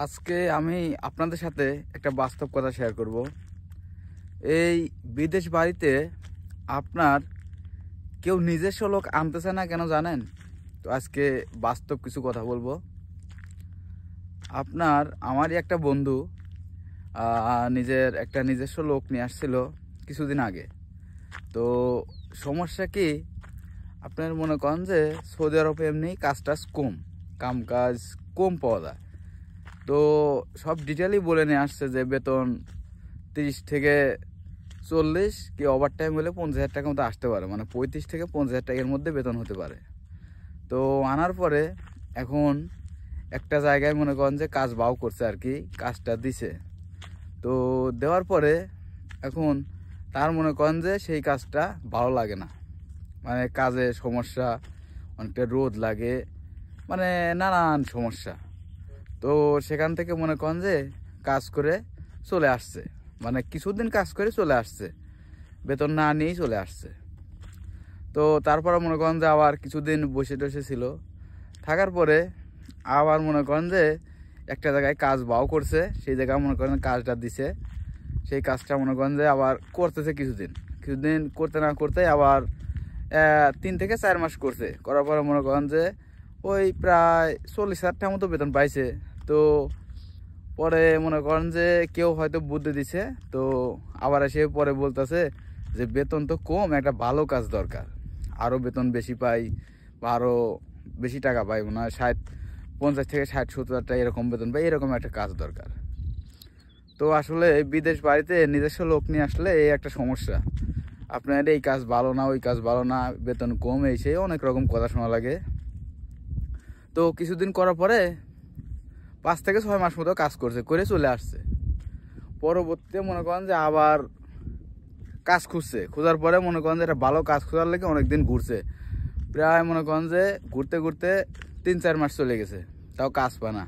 আজকে আমি আপনাদের সাথে একটা বাস্তব কথা শেয়ার করব। এই বিদেশ বাড়িতে আপনার কেউ নিজস্ব লোক আনতেছে না কেন জানেন? তো আজকে বাস্তব কিছু কথা বলবো। আমারই একটা বন্ধু নিজের একটা নিজস্ব লোক নিয়ে আসছিল কিছুদিন আগে। তো সমস্যা কি, আপনার মনে করেন যে সৌদি আরবে এমনি কাজ টাজ কম, কাজ কম পাওয়া যায়। তো সব ডিটেলই বলে নিয়ে আসছে যে বেতন 30 থেকে 40, কি ওভার টাইম হলে 50,000 টাকার মতো আসতে পারে, মানে 35 থেকে 50,000 টাকার মধ্যে বেতন হতে পারে। তো আনার পরে এখন একটা জায়গায় মনে করেন যে কাজ বাও করছে আর কি, কাজটা দিছে। তো দেওয়ার পরে এখন তার মনে করেন যে সেই কাজটা ভালো লাগে না, মানে কাজে সমস্যা, অনেকটা রোদ লাগে, মানে নানান সমস্যা। তো সেখান থেকে মনে করেন যে কাজ করে চলে আসছে, মানে কিছুদিন কাজ করে চলে আসছে, বেতন না নিয়েই চলে আসছে। তো তারপরে মনে করেন যে আবার কিছুদিন বসে টসে ছিল, থাকার পরে আবার মনে করেন যে একটা জায়গায় কাজ বাও করছে, সেই জায়গায় মনে করেন কাজটা দিছে। সেই কাজটা মনে করেন যে আবার করতেছে কিছুদিন করতে না করতে আবার 3 থেকে 4 মাস করছে, করার পরে মনে করেন যে ওই প্রায় 40,000 টাকা মতো বেতন পাইছে। তো পরে মনে করেন যে কেউ হয়তো বুদ্ধি দিছে, তো আবার এসে পরে বলতেছে যে বেতন তো কম, একটা ভালো কাজ দরকার, আরও বেতন বেশি পাই বা আরও বেশি টাকা পাই, মনে হয় 50 থেকে 60-70 টাকা এরকম বেতন পাই, এরকম একটা কাজ দরকার। তো আসলে বিদেশ বাড়িতে নিজস্ব লোক নিয়ে আসলে এই একটা সমস্যা, আপনার এই কাজ ভালো না, ওই কাজ ভালো না, বেতন কম, এই সেই অনেক রকম কথা শোনা লাগে। তো কিছুদিন করার পরে 5 থেকে 6 মাস মতো কাজ করে চলে আসছে। পরবর্তীতে মনে করেন যে আবার কাজ খোঁজার পরে মনে করেন যে একটা ভালো কাজ খোঁজার লেগে অনেকদিন ঘুরছে, প্রায় মনে করেন যে ঘুরতে ঘুরতে 3-4 মাস চলে গেছে, তাও কাজ পায় না।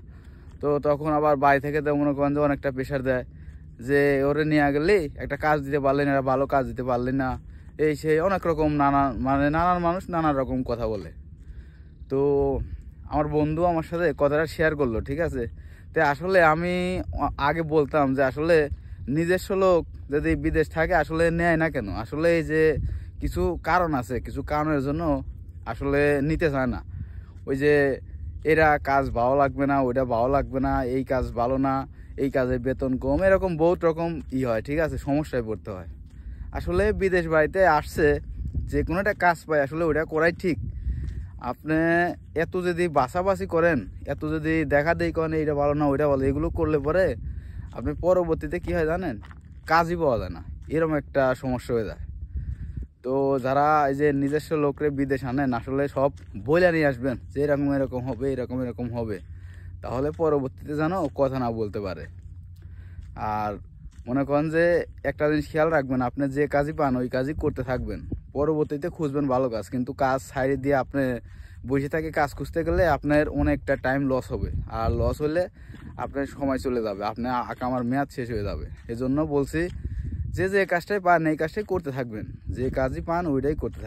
তো তখন আবার বাড়ি থেকে তো মনে করেন যে অনেকটা প্রেশার দেয় যে ওরে নিয়ে গেলি একটা কাজ দিতে পারলি না, ভালো কাজ দিতে পারলি না, এই সেই অনেক রকম নানান মানুষ নানা রকম কথা বলে। তো আমার বন্ধু আমার সাথে কথাটা শেয়ার করলো, ঠিক আছে। তো আসলে আমি আগে বলতাম যে আসলে নিজস্ব লোক যদি বিদেশ থাকে আসলে নেয় না কেন, আসলে এই যে কিছু কারণ আছে, কিছু কারণের জন্য আসলে নিতে চায় না। ওই যে এরা কাজ ভালো লাগবে না, ওইটা ভালো লাগবে না, এই কাজ ভালো না, এই কাজের বেতন কম, এরকম বহুত রকম হয়, ঠিক আছে, সমস্যায় পড়তে হয়। আসলে বিদেশ বাড়িতে আসছে, যে কোনো একটা কাজ পায় আসলে ওইটা করাই ঠিক। আপনি এত যদি বাছাবাছি করেন, এত যদি দেখা দেখি করেন এইটা ভালো না ওইটা ভালো, এগুলো করলে পরে আপনি পরবর্তীতে কি হয় জানেন, কাজই পাওয়া যায় না, এরকম একটা সমস্যা হয়ে যায়। তো যারা এই যে নিজস্ব লোকরে বিদেশ আনেন আসলে সব বইলা নিয়ে আসবেন যে এরকম এরকম হবে, এরকম এরকম হবে, তাহলে পরবর্তীতে যেন কথা না বলতে পারে। আর মনে করেন যে একটা জিনিস খেয়াল রাখবেন, আপনি যে কাজই পান ওই কাজই করতে থাকবেন, পরবর্তীতে খুঁজবেন ভালো কাজ, কিন্তু কাজ ছাড়িয়ে দিয়ে আপনি বসে থেকে কাজ খুঁজতে গেলে আপনার অনেকটা টাইম লস হবে, আর লস হলে আপনার সময় চলে যাবে, আপনার আকামার মেয়াদ শেষ হয়ে যাবে। এজন্য বলছি যে যে কাজটাই পান এই কাজটাই করতে থাকবেন, যে কাজই পান ওইটাই করতে থাকবেন।